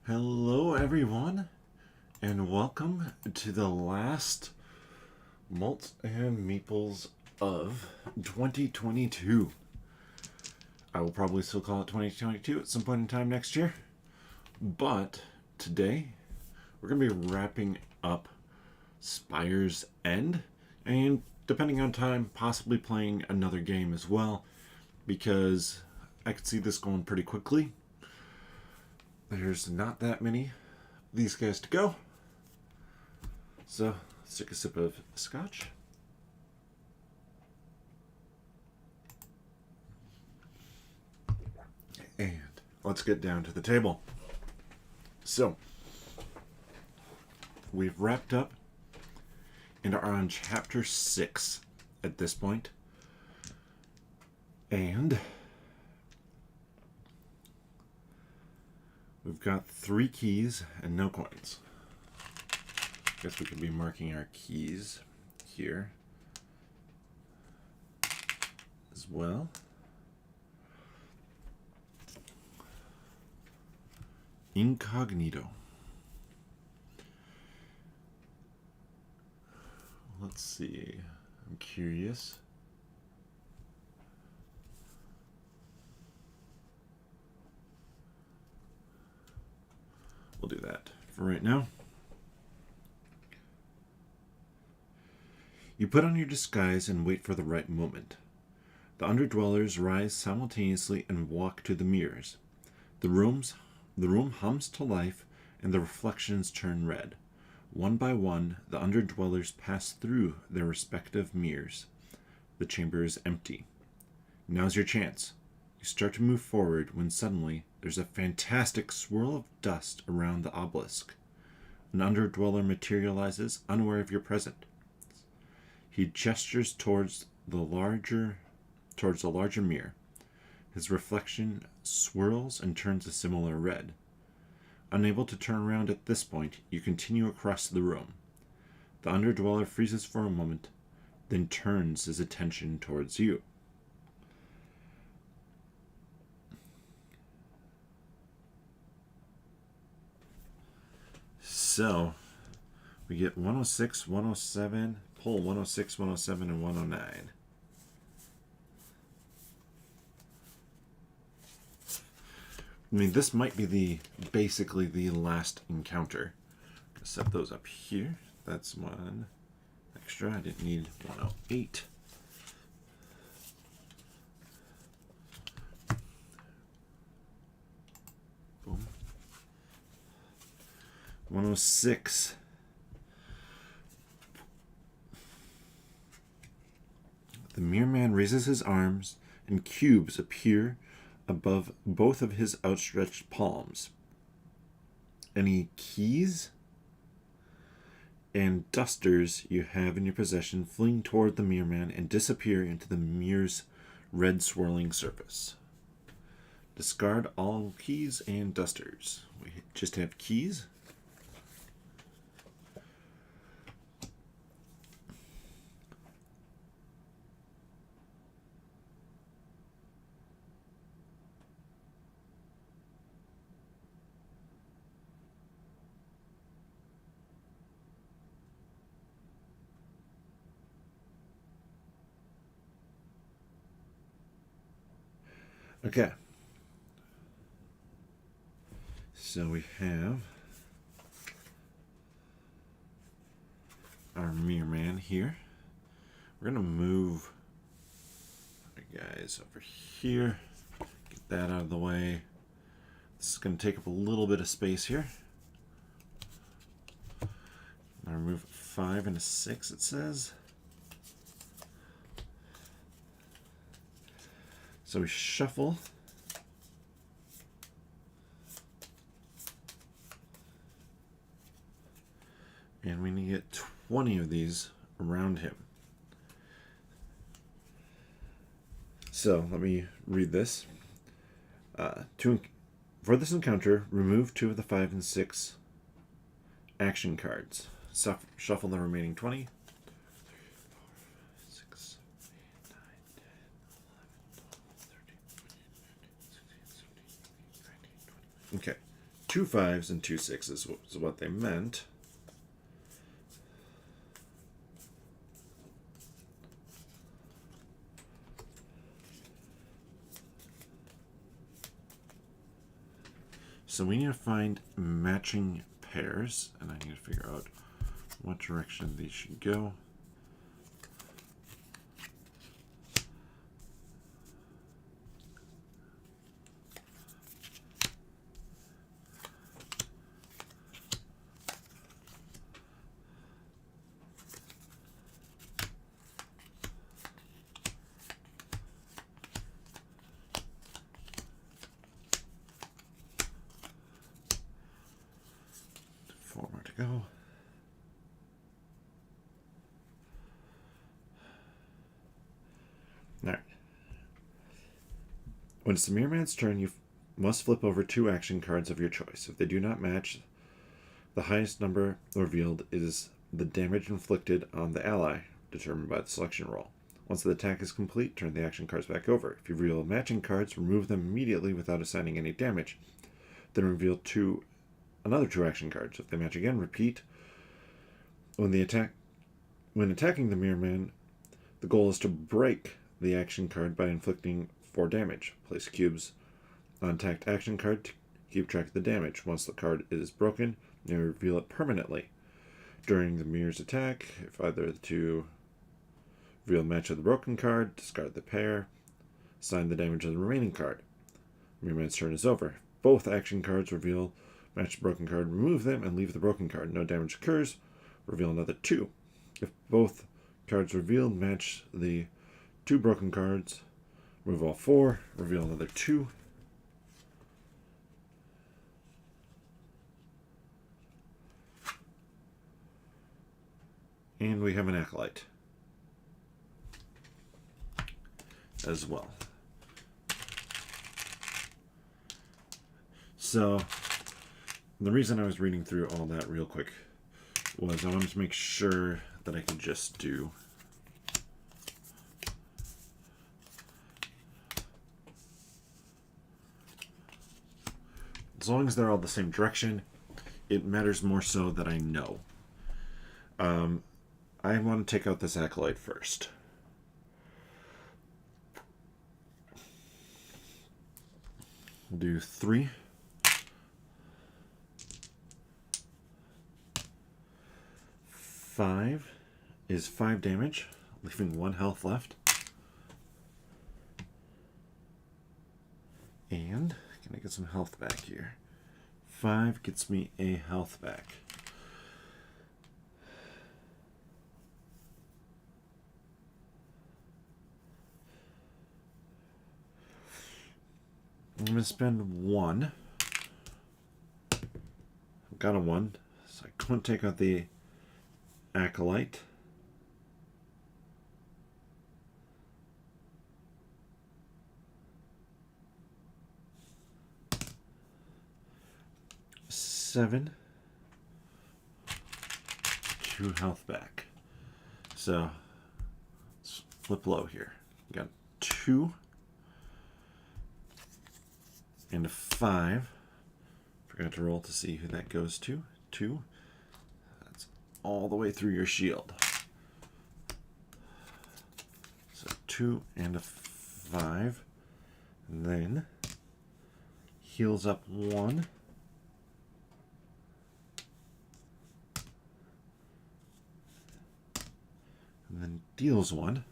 Hello everyone, and welcome to the last Malts and Meeples of 2022. I will probably still call it 2022 at some point in time next year, but today we're going to be wrapping up Spire's End, and depending on time, possibly playing another game as well, because I could see this going pretty quickly. There's not that many of these guys to go. So let's take a sip of scotch. And let's get down to the table. So we've wrapped up and are on chapter 6 at this point. And we've got 3 keys and no coins. Guess we could be marking our keys here as well. Incognito. Let's see. I'm curious. We'll do that for right now. You put on your disguise and wait for the right moment. The underdwellers rise simultaneously and walk to the mirrors. The room hums to life and the reflections turn red. One by one, the underdwellers pass through their respective mirrors. The chamber is empty. Now's your chance. You start to move forward when suddenly there's a fantastic swirl of dust around the obelisk. An underdweller materializes, unaware of your presence. He gestures towards the larger mirror. His reflection swirls and turns a similar red. Unable to turn around at this point, you continue across the room. The underdweller freezes for a moment, then turns his attention towards you. So, we get 106, 107, pull 106, 107, and 109. I mean, this might be basically the last encounter. I'm gonna set those up here. That's one extra. I didn't need 108. Boom. 106. The Mirror Man raises his arms, and cubes appear above both of his outstretched palms. Any keys and dusters you have in your possession fling toward the Mirror Man and disappear into the mirror's red swirling surface. Discard all keys and dusters. We just have keys. Okay. So we have our Mirror Man here. We're going to move our guys over here. Get that out of the way. This is going to take up a little bit of space here. Now remove 5 and a 6, it says. So we shuffle. And we need to get 20 of these around him. So let me read this. For this encounter, remove 2 of the 5 and 6 action cards. Shuffle the remaining 20. 6, 8, 9, 10, 11, 12, 13, 14, 15, 16, 17, 18, 19, 20. Okay. 2 5s and 2 6s is what they meant. So we need to find matching pairs, and I need to figure out what direction these should go. Four more to go. Alright. When it's the Mirror Man's turn, you must flip over 2 action cards of your choice. If they do not match, the highest number revealed is the damage inflicted on the ally, determined by the selection roll. Once the attack is complete, turn the action cards back over. If you reveal matching cards, remove them immediately without assigning any damage. Then reveal another 2 action cards. If they match again, repeat. When attacking the Mirror Man, the goal is to break the action card by inflicting 4 damage. Place cubes on attacked action card to keep track of the damage. Once the card is broken, you reveal it permanently. During the mirror's attack, if either of the 2 reveal match of the broken card, discard the pair, assign the damage of the remaining card. Mirror Man's turn is over. Both action cards reveal match the broken card, remove them, and leave the broken card. No damage occurs, reveal another 2. If both cards revealed match the 2 broken cards, remove all 4, reveal another 2. And we have an Acolyte as well. So the reason I was reading through all that real quick was I wanted to make sure that I could just do as long as they're all the same direction. It matters more so that I know. I want to take out this Acolyte first. We'll do 3. 5 is 5 damage, leaving 1 health left. And can I get some health back here? 5 gets me a health back. I'm going to spend 1. I've got a 1, so I can't take out the Acolyte. Seven. 2 health back. So let's flip low here. We got 2 and a 5. Forgot to roll to see who that goes to. 2. That's all the way through your shield. So 2 and a 5. And then heals up 1. And then deals 1.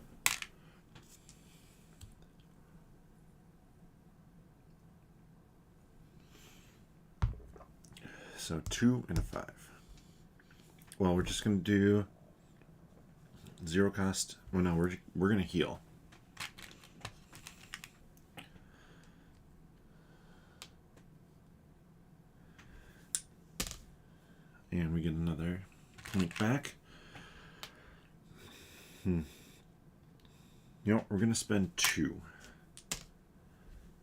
So 2 and a 5. Well, we're just going to do 0 cost. Well, no, we're going to heal. And we get another point back. You know, we're going to spend 2.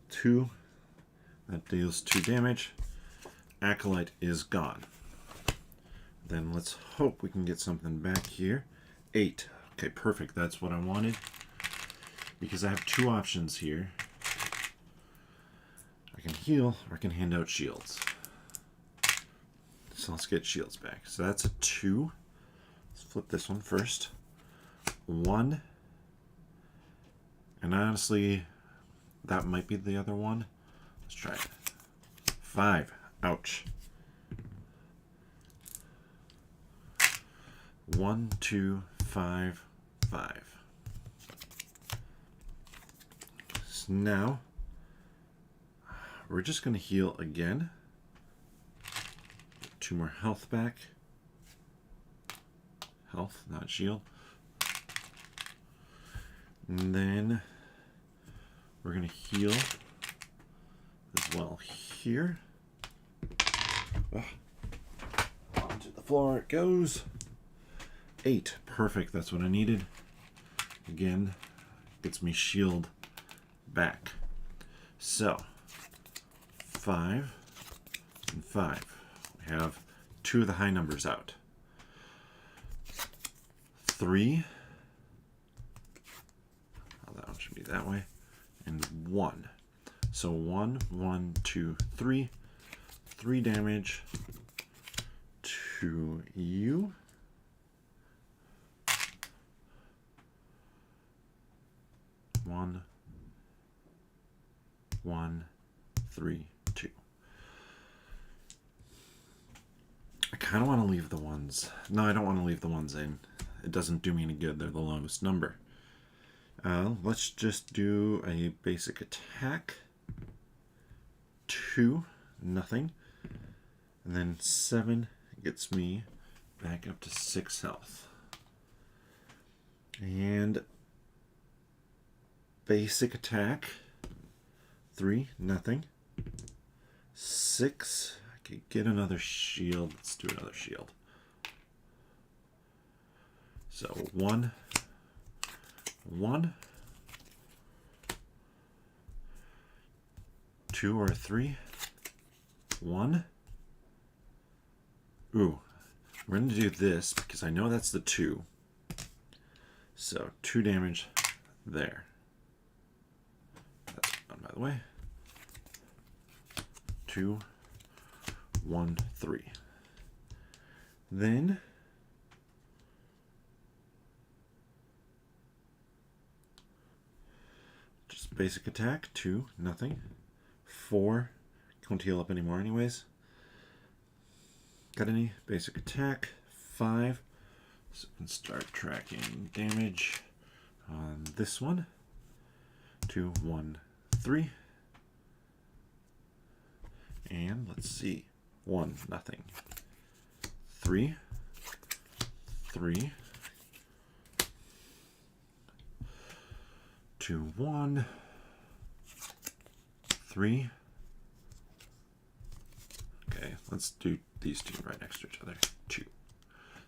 2. That deals 2 damage. Acolyte is gone. Then let's hope we can get something back here. 8. Okay, perfect. That's what I wanted. Because I have 2 options here. I can heal or I can hand out shields. So let's get shields back. So that's a 2. Let's flip this one first. 1. And honestly, that might be the other one. Let's try it. 5. Ouch. 1, 2, 5, 5. So now, we're just going to heal again. 2 more health back. Health, not shield. And then we're going to heal as well here. Onto the floor it goes. 8. Perfect. That's what I needed. Again, gets me shield back. So, 5 and 5. We have 2 of the high numbers out. 3. Oh, that one should be that way. And 1. So 1, 1, 2, 3. 3 damage to you. 1, 1, 3, 2. I kind of want to leave the ones. No, I don't want to leave the ones in. It doesn't do me any good. They're the lowest number. Let's just do a basic attack. 2, nothing. And then 7 gets me back up to 6 health. And basic attack. 3, nothing. 6, I could get another shield. Let's do another shield. So 1, 1, 2 or 3, 1. Ooh, we're going to do this because I know that's the 2. So 2 damage there. That's done, by the way. 2, 1, 3. Then just basic attack. 2, nothing. 4, can't heal up anymore anyways. Got any basic attack? 5. So we can start tracking damage on this one. 2, 1, 3. And let's see. 1, nothing. 3, 3. 2, 1. 3. Okay, let's do these 2 right next to each other. 2.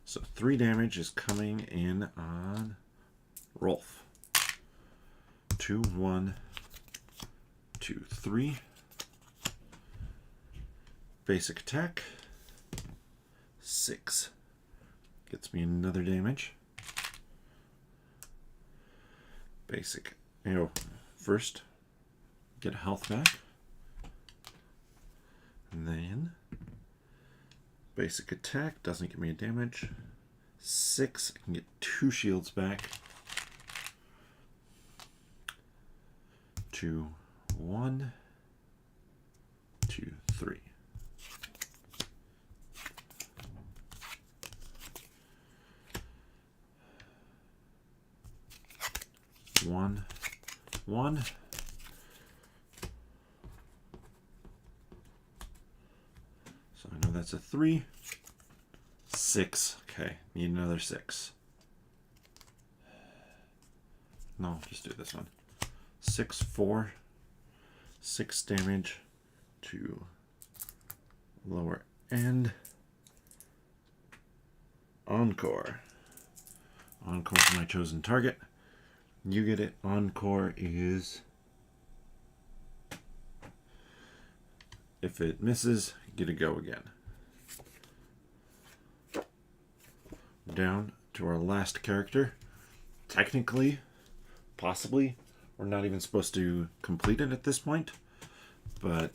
So 3 damage is coming in on Rolf. 2, 1, 2, 3. Basic attack. 6. Gets me another damage. Basic. First, get health back. And then basic attack doesn't give me a damage. 6, I can get 2 shields back. 2, 1, 2, 3. One, 1. So I know that's a 3. 6. Okay, need another 6. No, just do this one. 6, 4. 6 damage to lower end. Encore. Encore for my chosen target. You get it. Encore is, if it misses, get a go again. Down to our last character. Technically, possibly, we're not even supposed to complete it at this point, but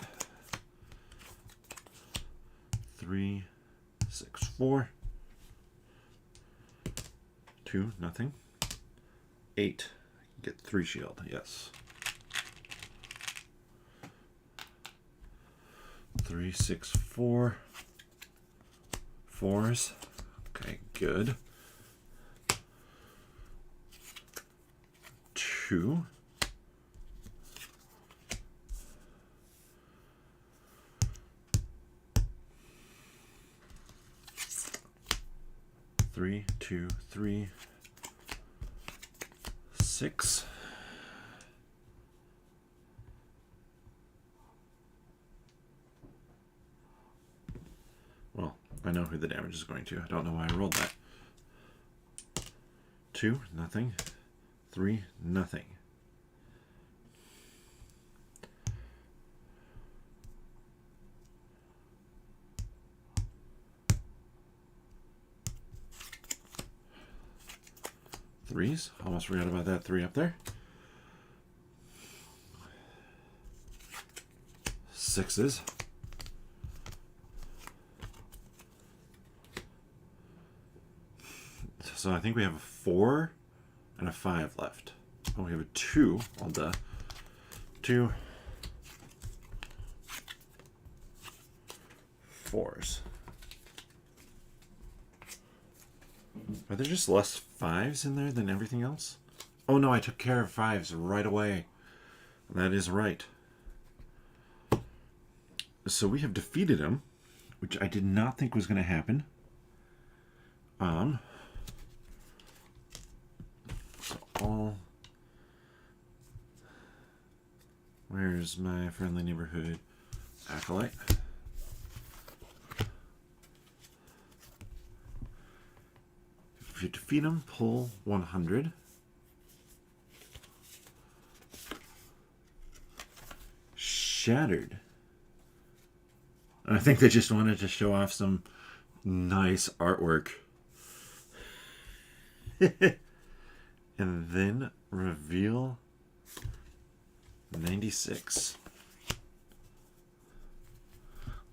3, 6, 4. 2, nothing. 8. Get 3 shield, yes. 3, 6, 4. 4s. Okay, good. 2. 3, 2, 3. 6. Well, I know who the damage is going to. I don't know why I rolled that. 2, nothing. 3, nothing. Threes. Almost forgot about that 3 up there. 6s. So I think we have a 4 and a 5 left. Oh, we have a 2. Well, duh. 2. 4s. Are there just less 5s in there than everything else? Oh no, I took care of 5s right away. That is right. So we have defeated him, which I did not think was going to happen. So all... Where's my friendly neighborhood acolyte? If you defeat him, pull 100. Shattered. I think they just wanted to show off some nice artwork. And then reveal 96.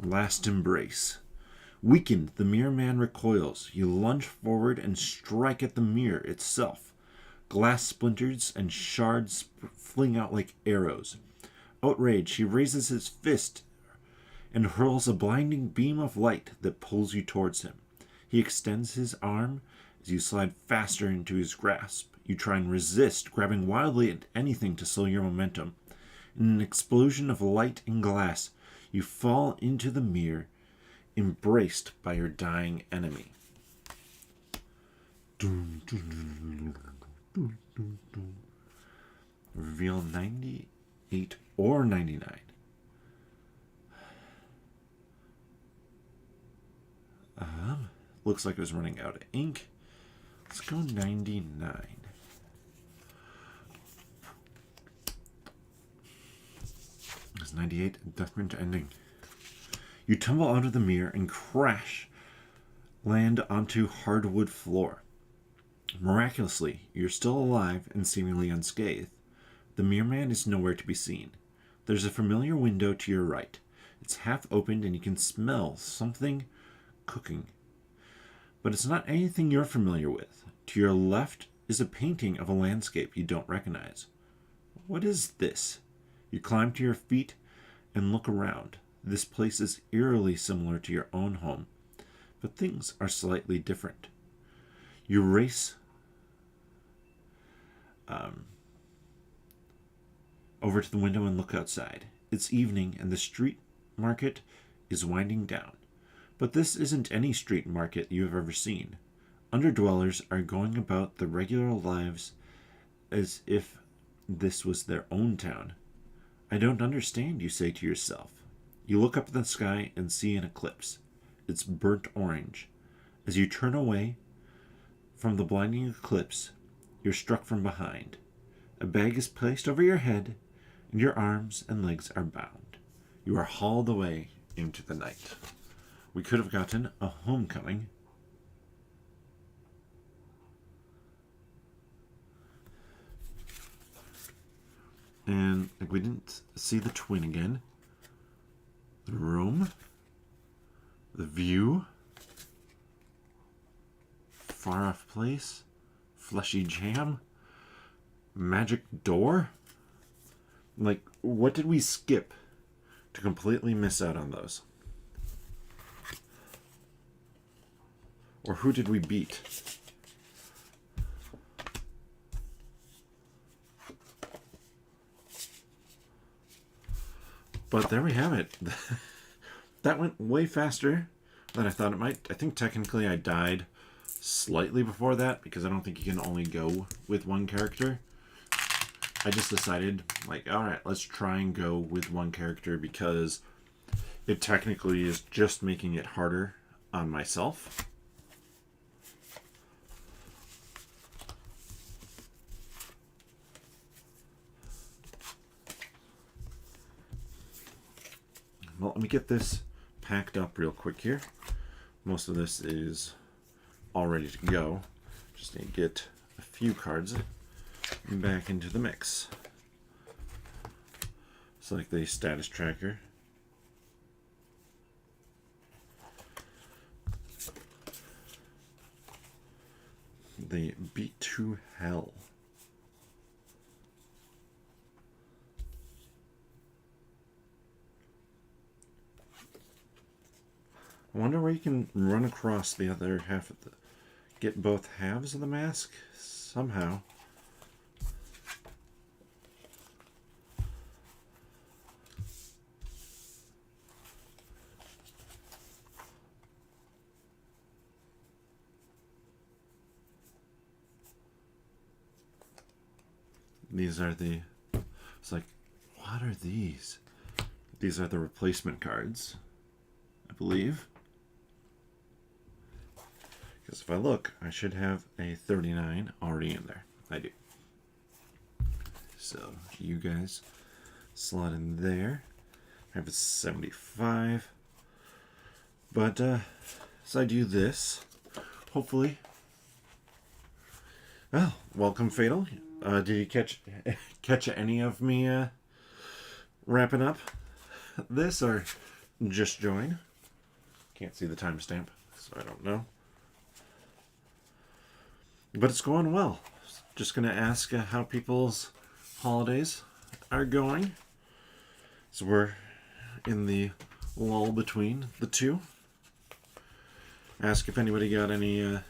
Last embrace. Weakened, the mirror man recoils. You lunge forward and strike at the mirror itself. Glass splinters and shards fling out like arrows. Outraged, he raises his fist and hurls a blinding beam of light that pulls you towards him. He extends his arm as you slide faster into his grasp. You try and resist, grabbing wildly at anything to slow your momentum. In an explosion of light and glass, you fall into the mirror, embraced by your dying enemy. Reveal 98 or 99. Looks like it was running out of ink. Let's go 99. It's 98, deathprint ending. You tumble out of the mirror and crash, land onto hardwood floor. Miraculously, you're still alive and seemingly unscathed. The mirror man is nowhere to be seen. There's a familiar window to your right. It's half opened and you can smell something cooking. But it's not anything you're familiar with. To your left is a painting of a landscape you don't recognize. What is this? You climb to your feet and look around. This place is eerily similar to your own home, but things are slightly different. You race over to the window and look outside. It's evening and the street market is winding down. But this isn't any street market you've ever seen. Underdwellers are going about their regular lives as if this was their own town. I don't understand, you say to yourself. You look up at the sky and see an eclipse. It's burnt orange. As you turn away from the blinding eclipse, you're struck from behind. A bag is placed over your head, and your arms and legs are bound. You are hauled away into the night. We could have gotten a homecoming. And we didn't see the twin again. The room. The view. Far Off Place, Fleshy Jam, Magic Door. Like, what did we skip to completely miss out on those? Or who did we beat? But there we have it. That went way faster than I thought it might. I think technically I died slightly before that because I don't think you can only go with one character. I just decided, like, alright, let's try and go with one character because it technically is just making it harder on myself. Well, let me get this packed up real quick here. Most of this is all ready to go. Just need to get a few cards back into the mix. Select the status tracker. The Beat to Hell. I wonder where you can run across the other half of the... Get both halves of the mask? Somehow. These are the... It's like, what are these? These are the replacement cards, I believe. Because if I look, I should have a 39 already in there. I do. So, you guys slot in there. I have a 75. But, as I do this, hopefully... Well, welcome, Fatal. Did you catch any of me wrapping up this, or just join? Can't see the timestamp, so I don't know. But it's going well. Just going to ask how people's holidays are going. So we're in the lull between the two. Ask if anybody got any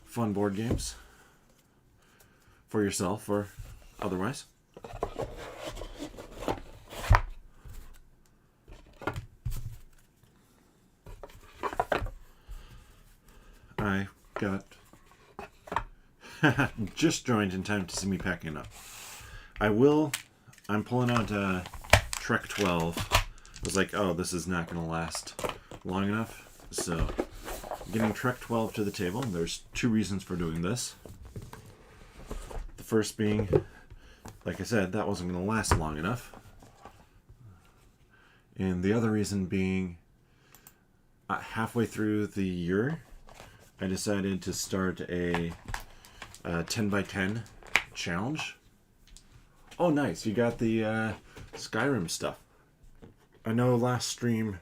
fun board games for yourself or otherwise. I got just joined in time to see me packing up. I'm pulling out Trek 12. I was like, oh, this is not going to last long enough. So, getting Trek 12 to the table. There's two reasons for doing this. The first being, like I said, that wasn't going to last long enough. And the other reason being, halfway through the year, I decided to start a 10x10 challenge. Oh, nice. You got the Skyrim stuff. I know last stream,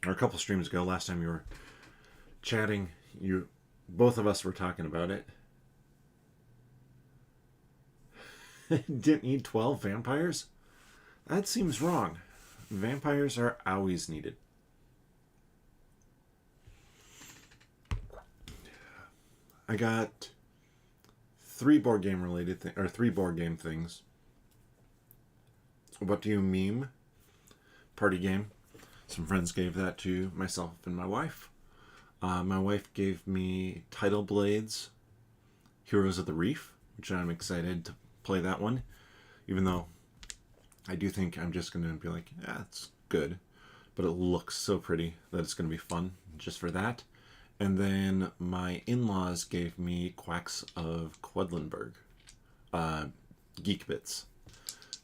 or a couple streams ago, last time you were chatting, both of us were talking about it. Didn't need 12 vampires? That seems wrong. Vampires are always needed. I got three board game things. What Do You Meme? Party game. Some friends gave that to myself and my wife. My wife gave me Tidal Blades, Heroes of the Reef, which I'm excited to play that one. Even though I do think I'm just going to be like, yeah, it's good. But it looks so pretty that it's going to be fun just for that. And then my in-laws gave me Quacks of Quedlinburg, Geek Bits.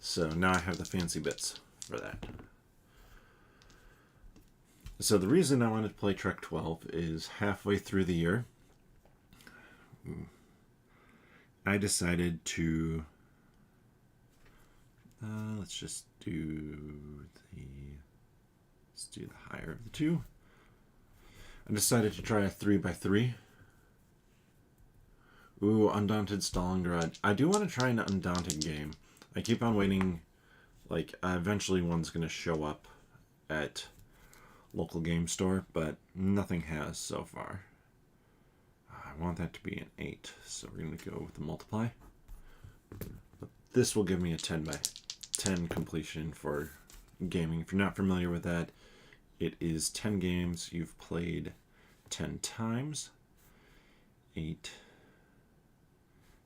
So now I have the fancy bits for that. So the reason I wanted to play Trek 12 is halfway through the year, I decided to, let's do the higher of the two. I decided to try a 3x3 Ooh, Undaunted Stalingrad. I do want to try an Undaunted game. I keep on waiting. Like, eventually one's going to show up at local game store, but nothing has so far. I want that to be an 8, so we're going to go with the multiply. But this will give me a 10 by 10 completion for gaming. If you're not familiar with that, it is 10 games you've played 10 times. 8,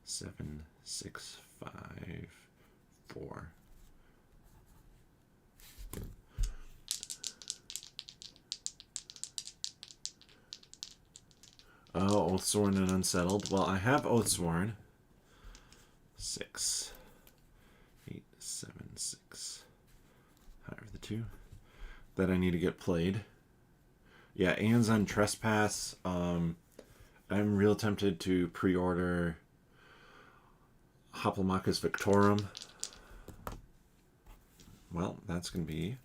7, 6, 5, 4. Oh, Oathsworn and Unsettled. Well, I have Oathsworn. 6, 8, 7, 6. However, the 2 that I need to get played. Yeah, Anne's on Trespass. I'm real tempted to pre-order Hoplomachus Victorum. Well, that's going to be...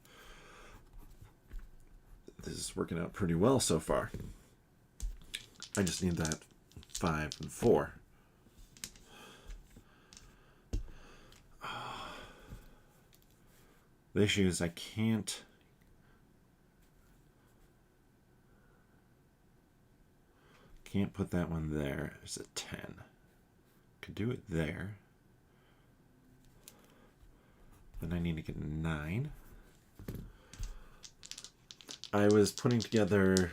This is working out pretty well so far. I just need that 5 and 4. The issue is I can't put that one there. It's a 10. Could do it there. Then I need to get a 9. I was putting together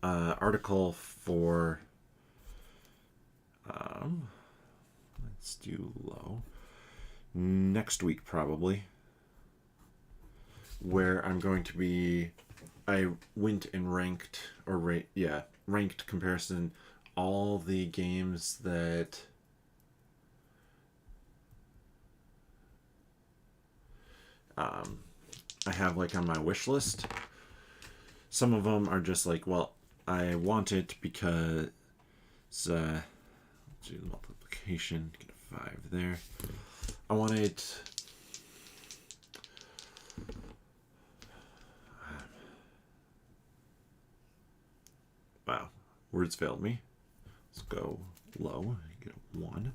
an article for let's do low next week probably, where I'm going to be, I went and ranked comparison all the games that I have like on my wish list. Some of them are just like, well, I want it because let's do the multiplication, get a 5 there. I want it. Wow, words failed me. Let's go low, get a 1.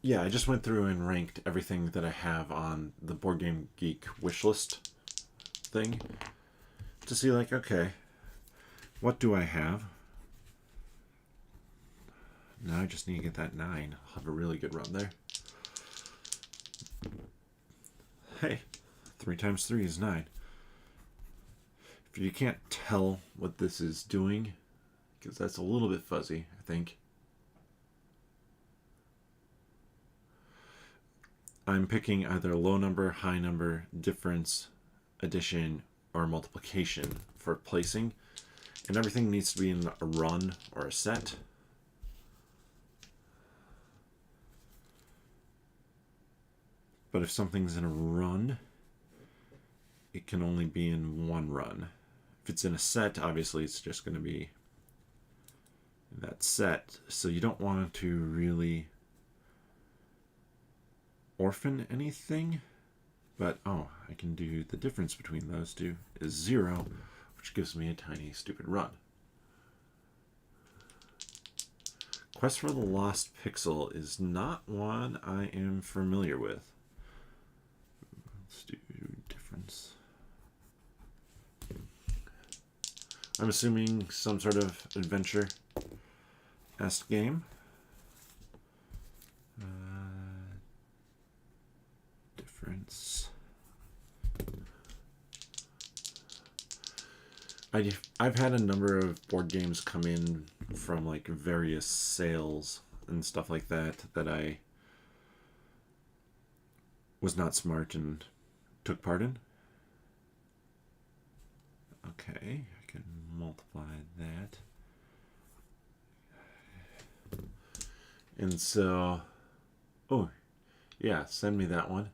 Yeah, I just went through and ranked everything that I have on the Board Game Geek wishlist thing to see, like, okay, what do I have? Now I just need to get that 9. I'll have a really good run there. Hey, 3 times 3 is 9. If you can't tell what this is doing, because that's a little bit fuzzy, I think. I'm picking either low number, high number, difference, addition, or multiplication for placing. And everything needs to be in a run or a set. But if something's in a run, it can only be in one run. If it's in a set, obviously it's just going to be in that set. So you don't want to really orphan anything. But, oh, I can do the difference between those two is 0, which gives me a tiny stupid run. Quest for the Lost Pixel is not one I am familiar with. Let's do difference. I'm assuming some sort of adventure-esque game. Difference. I've had a number of board games come in from like various sales and stuff like that that I was not smart and took part in. Okay, I can multiply that. And so, oh, yeah, send me that one.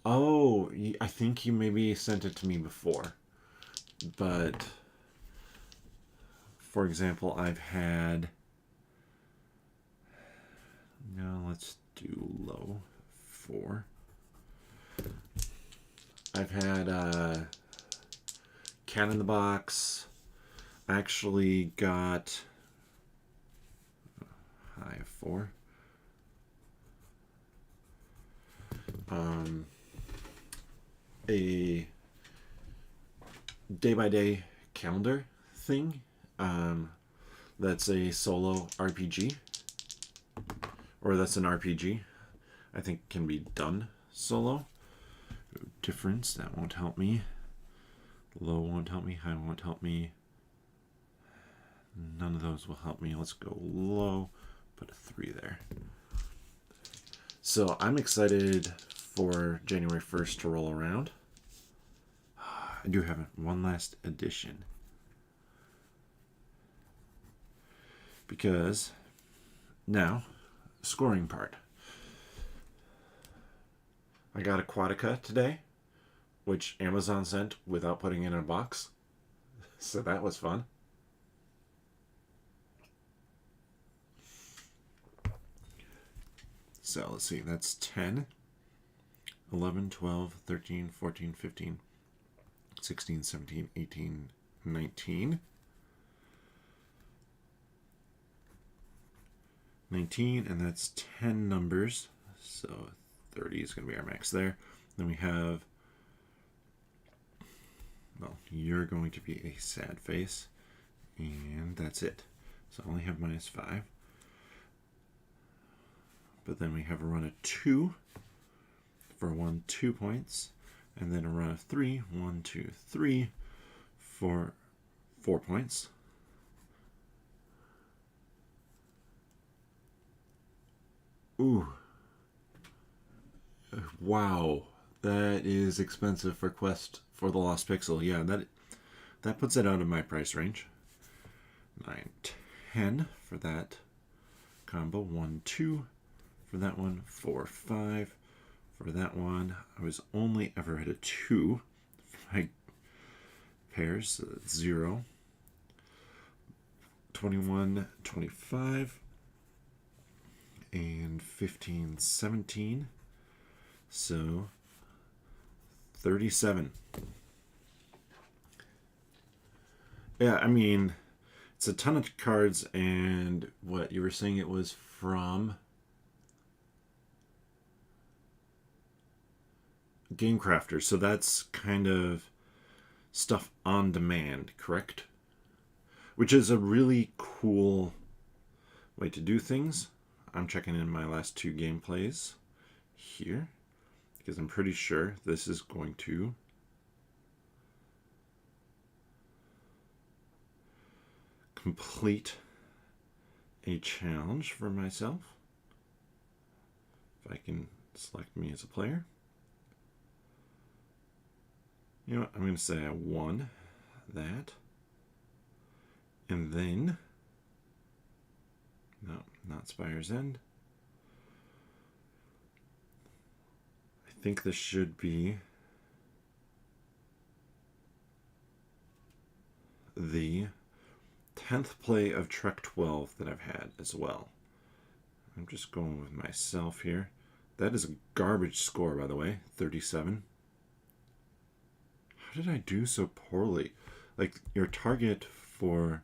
Oh, I think you maybe sent it to me before. But, for example, I've had... No, let's do low 4. I've had Cat in the Box. I actually got high of 4. A day-by-day calendar thing. That's a solo RPG. Or that's an RPG. I think can be done solo. Difference, that won't help me. Low won't help me. High won't help me. None of those will help me. Let's go low. Put a 3 there. So I'm excited for January 1st to roll around. I do have one last addition. Because now, scoring part. I got Aquatica today, which Amazon sent without putting it in a box. So that was fun. So let's see, that's 10, 11, 12, 13, 14, 15, 16, 17, 18, 19. 19, and that's 10 numbers. So 30 is going to be our max there. Then we have, well, you're going to be a sad face. And that's it. So I only have -5. But then we have a run of 2 for 1, 2 points. And then a run of 3, 1, 2, 3 for 4 points. Ooh. Wow. That is expensive for Quest for the Lost Pixel. Yeah, that puts it out of my price range. 9, 10 for that combo. 1, 2 for that one. 4, 5 for that one. I was only ever at a 2 for my pairs. So that's 0. 21, 25. And 15, 17. So 37. Yeah, I mean, it's a ton of cards, and what you were saying, it was from Game Crafters. So that's kind of stuff on demand, correct? Which is a really cool way to do things. I'm checking in my last 2 gameplays here because I'm pretty sure this is going to complete a challenge for myself. If I can select me as a player. You know what? I'm going to say I won that. And then, no, not Spire's End. I think this should be the 10th play of Trek 12 that I've had as well. I'm just going with myself here. That is a garbage score, by the way, 37. How did I do so poorly? Like, your target for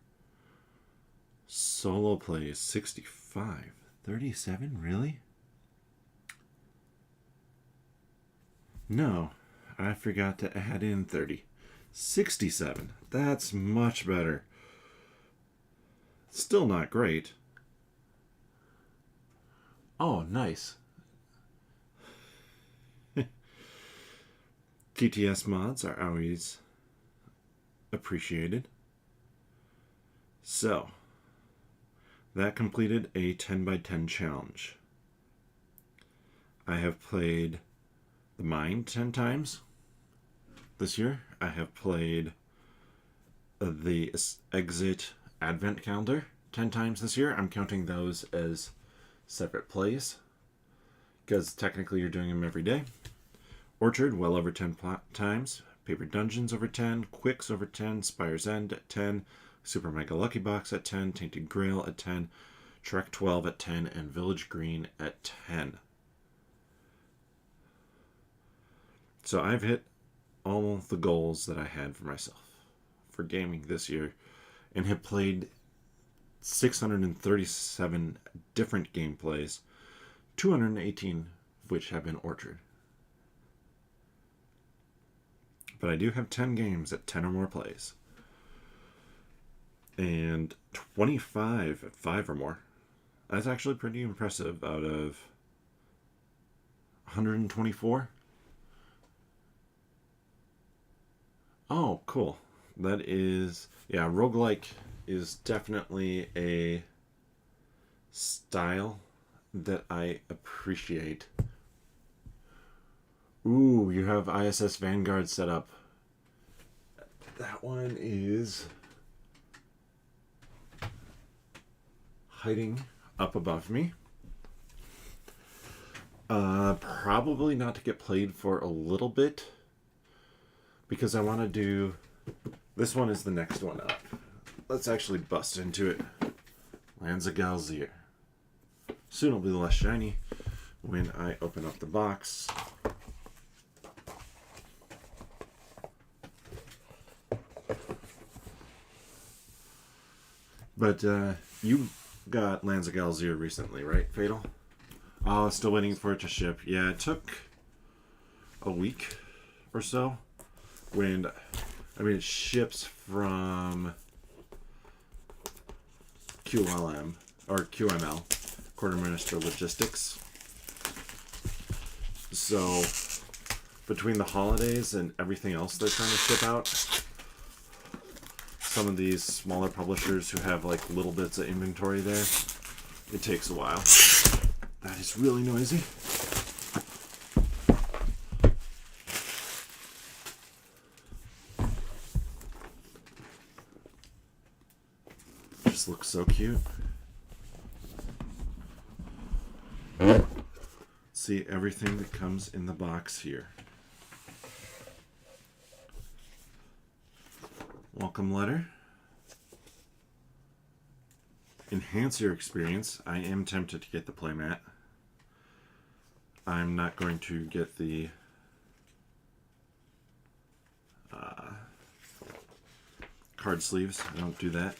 solo play is 65. 37? Really? No, I forgot to add in 30. 67. That's much better. Still not great. Oh, nice. TTS mods are always appreciated. So, that completed a 10 by 10 challenge. I have played The Mind 10 times this year. I have played the Exit Advent Calendar 10 times this year. I'm counting those as separate plays because technically you're doing them every day. Orchard, well over 10 times. Paper Dungeons over 10. Quicks over 10. Spire's End at 10. Super Mega Lucky Box at 10. Tainted Grail at 10. Trek 12 at 10. And Village Green at 10. So I've hit all the goals that I had for myself. for gaming this year and have played 637 different gameplays, 218 of which have been orchard. But I do have 10 games at 10 or more plays. And 25 at 5 or more. That's actually pretty impressive out of 124. Oh, cool. That is, yeah, roguelike is definitely a style that I appreciate. Ooh, you have ISS Vanguard set up. That one is hiding up above me. Probably not to get played for a little bit, because I want to do... This one is the next one up. Let's actually bust into it. Lands of Galzier. Soon it'll be less shiny when I open up the box. But you got Lands of Galzier recently, right, Fatal? Oh, still waiting for it to ship. Yeah, it took a week or so. It ships from QLM, or QML, Quartermaster Logistics. So, between the holidays and everything else they're trying to ship out, some of these smaller publishers who have like little bits of inventory there, it takes a while. That is really noisy. Just looks so cute. See everything that comes in the box here. Welcome letter. Enhance your experience. I am tempted to get the playmat. I'm not going to get the card sleeves. I don't do that.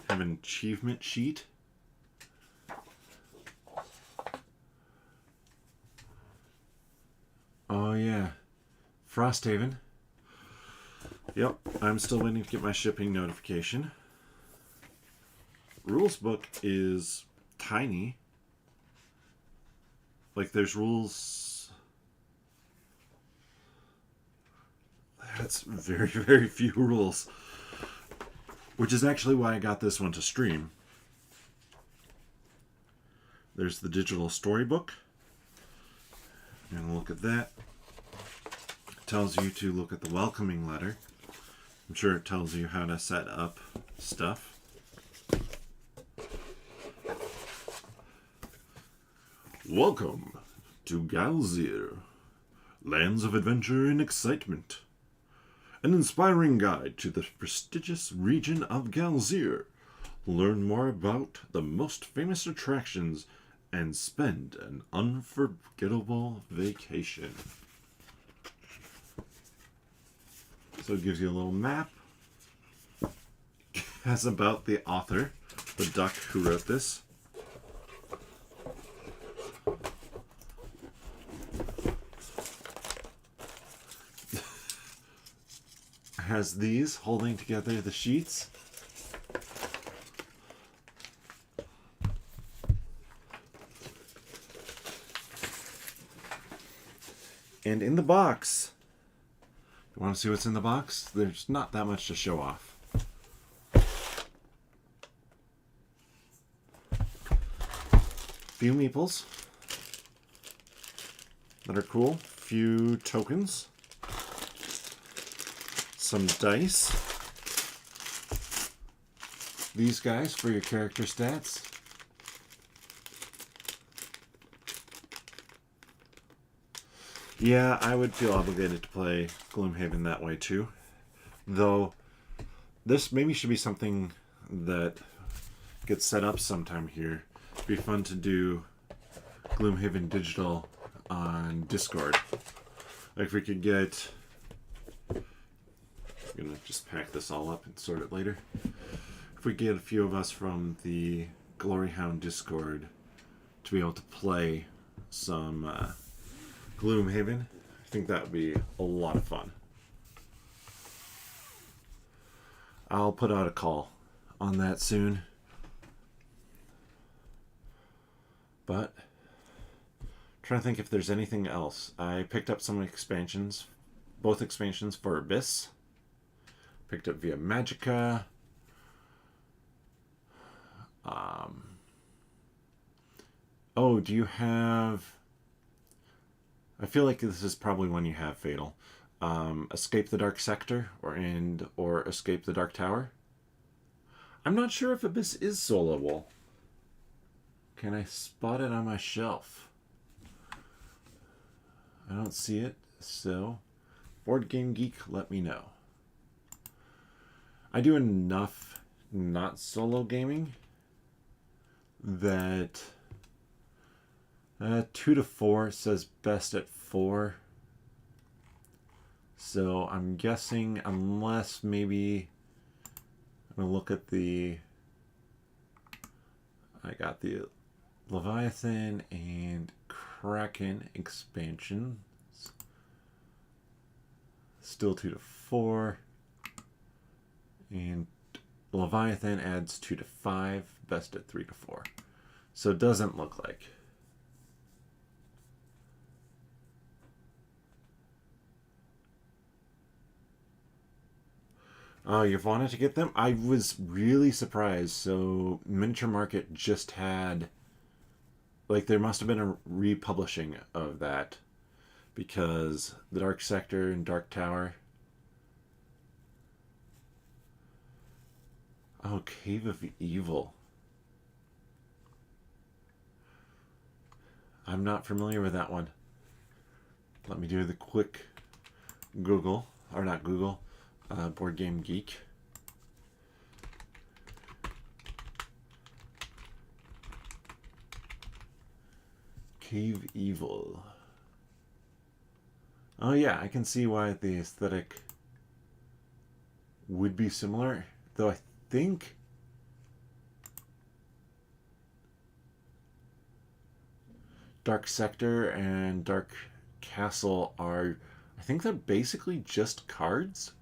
Have an achievement sheet. Oh yeah, Frosthaven. Yep, I'm still waiting to get my shipping notification. Rules book is tiny. Like, there's rules... That's very, very few rules. Which is actually why I got this one to stream. There's the digital storybook. And look at that. It tells you to look at the welcoming letter. I'm sure it tells you how to set up stuff. Welcome to Galzier, lands of adventure and excitement. An inspiring guide to the prestigious region of Galzier. Learn more about the most famous attractions and spend an unforgettable vacation. So it gives you a little map. Has about the author, the duck who wrote this. Has these holding together the sheets. And in the box, you want to see what's in the box? There's not that much to show off. Few meeples that are cool. Few tokens. Some dice. These guys for your character stats. Yeah, I would feel obligated to play Gloomhaven that way too. Though, this maybe should be something that gets set up sometime here. It'd be fun to do Gloomhaven Digital on Discord. Like, if we could get I'm going to just pack this all up and sort it later. If we get a few of us from the Gloryhound Discord to be able to play some Gloomhaven, I think that would be a lot of fun. I'll put out a call on that soon. But trying to think if there's anything else. I picked up some expansions, both expansions for Abyss. Picked up Via Magica. Oh, do you have... I feel like this is probably one you have, Fatal. Escape the Dark Sector or Escape the Dark Tower. I'm not sure if Abyss is soloable. Can I spot it on my shelf? I don't see it, so Board Game Geek, let me know. I do enough not solo gaming that 2 to 4 says best at 4. So I'm guessing, unless maybe I'm gonna look at the... I got the Leviathan and Kraken expansions. Still 2 to 4. And Leviathan adds 2 to 5. Best at 3 to 4. So it doesn't look like. Oh, you've wanted to get them? I was really surprised. So Miniature Market just had... Like, there must have been a republishing of that. Because the Dark Sector and Dark Tower... Oh, Cave of Evil. I'm not familiar with that one. Let me do the quick Google. Or not Google. Board Game Geek. Cave Evil. Oh yeah, I can see why the aesthetic would be similar. Though I think Dark Sector and Dark Castle are... I think they're basically just cards.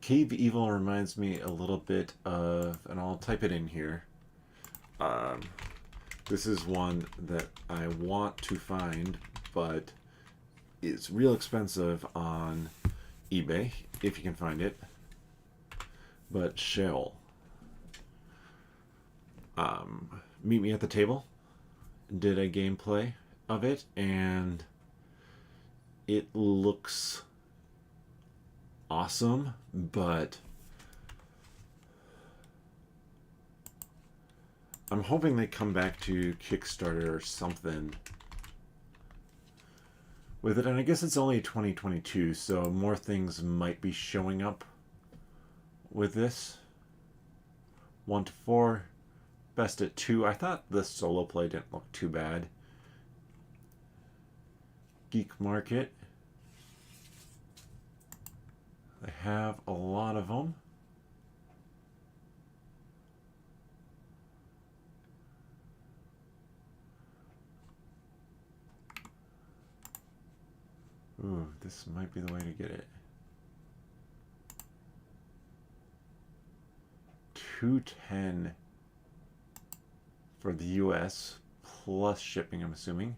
Cave Evil reminds me a little bit of, and I'll type it in here. This is one that I want to find, but it's real expensive on eBay, if you can find it. But Shell. Meet Me at the Table did a gameplay of it, and it looks awesome, but I'm hoping they come back to Kickstarter or something with it. And I guess it's only 2022, so more things might be showing up with this. 1 to 4, best at 2. I thought the solo play didn't look too bad. Geek Market. They have a lot of them. Ooh, this might be the way to get it. $210 for the US plus shipping, I'm assuming.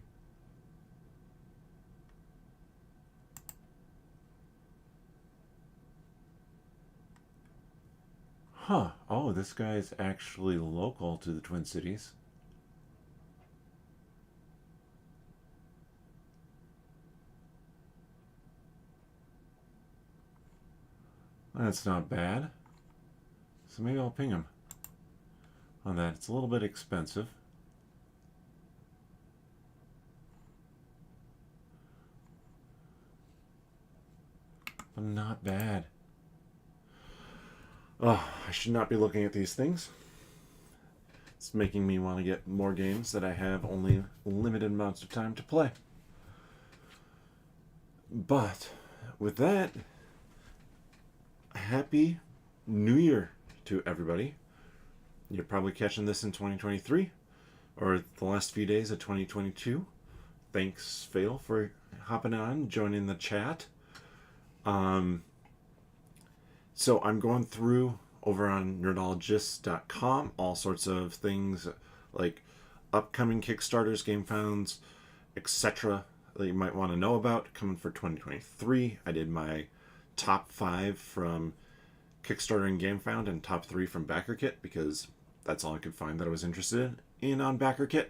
Huh. Oh, this guy's actually local to the Twin Cities. That's not bad. So maybe I'll ping him on that. It's a little bit expensive. But not bad. Oh, I should not be looking at these things. It's making me want to get more games that I have only limited amounts of time to play. But with that, happy New Year to everybody. You're probably catching this in 2023 or the last few days of 2022. Thanks, Fatal, for hopping on, joining the chat. So I'm going through over on nerdologists.com all sorts of things like upcoming Kickstarters, game founds, etc. that you might want to know about coming for 2023. I did my top 5 from Kickstarter and GameFound and top 3 from BackerKit because that's all I could find that I was interested in on BackerKit,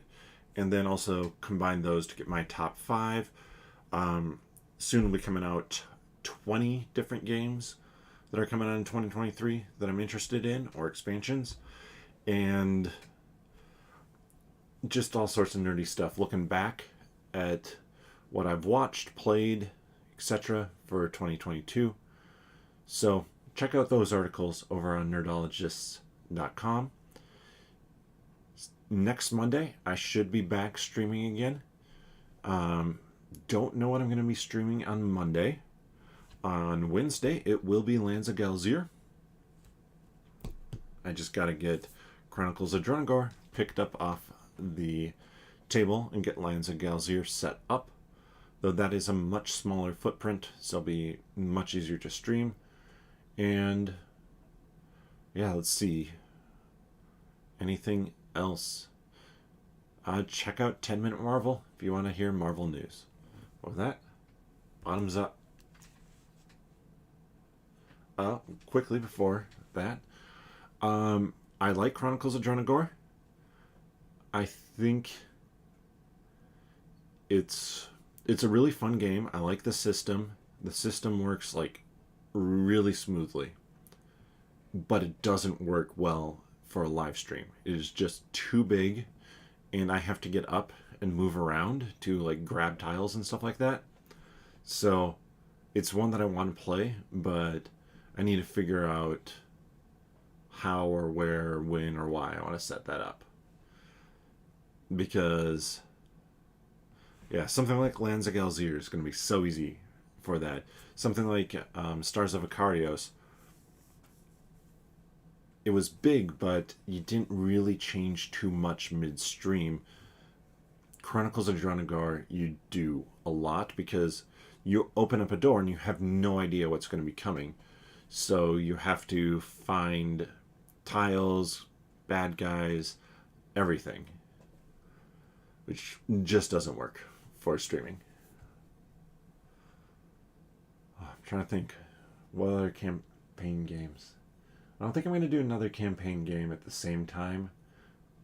and then also combine those to get my top 5. Soon will be coming out 20 different games that are coming out in 2023 that I'm interested in, or expansions, and just all sorts of nerdy stuff. Looking back at what I've watched, played, etc. for 2022. So check out those articles over on nerdologists.com. Next Monday, I should be back streaming again. Don't know what I'm going to be streaming on Monday. On Wednesday, it will be Lands of Galzir. I just got to get Chronicles of Drunagor picked up off the table and get Lands of Galzir set up. Though that is a much smaller footprint, so it'll be much easier to stream. And yeah, let's see. Anything else? Check out 10 Minute Marvel if you want to hear Marvel news. With that, bottoms up. Quickly before that, I like Chronicles of Drunagor. I think it's a really fun game. I like the system. The system works like really smoothly, but it doesn't work well for a live stream. It is just too big, and I have to get up and move around to like grab tiles and stuff like that. So it's one that I want to play, but I need to figure out how or where or when or why I want to set that up. Because yeah, something like Lands of Galzir is going to be so easy for that. Something like Stars of Ikarios, it was big, but you didn't really change too much midstream. Chronicles of Drunagor, you do a lot because you open up a door and you have no idea what's going to be coming. So you have to find tiles, bad guys, everything. Which just doesn't work for streaming. I'm trying to think. What other campaign games? I don't think I'm going to do another campaign game at the same time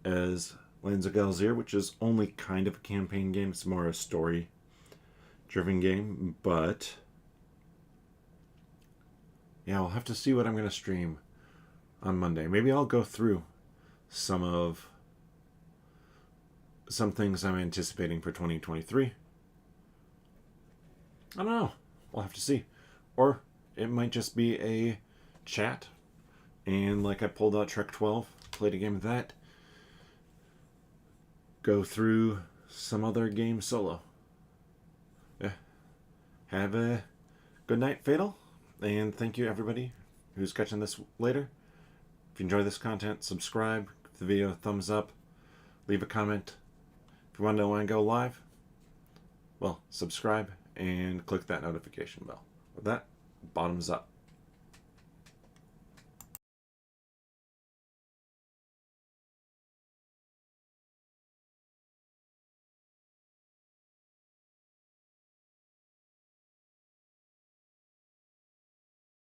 as Lands of Galzir, which is only kind of a campaign game. It's more a story-driven game, but yeah, we'll have to see what I'm going to stream on Monday. Maybe I'll go through some things I'm anticipating for 2023. I don't know. We'll have to see. Or it might just be a chat, and like I pulled out Trek 12, played a game of that, go through some other game solo. Yeah. Have a good night, Fatal, and thank you everybody who's catching this later. If you enjoy this content, subscribe, give the video a thumbs up, leave a comment. If you want to know when I go live, well, subscribe and click that notification bell. With that, bottoms up.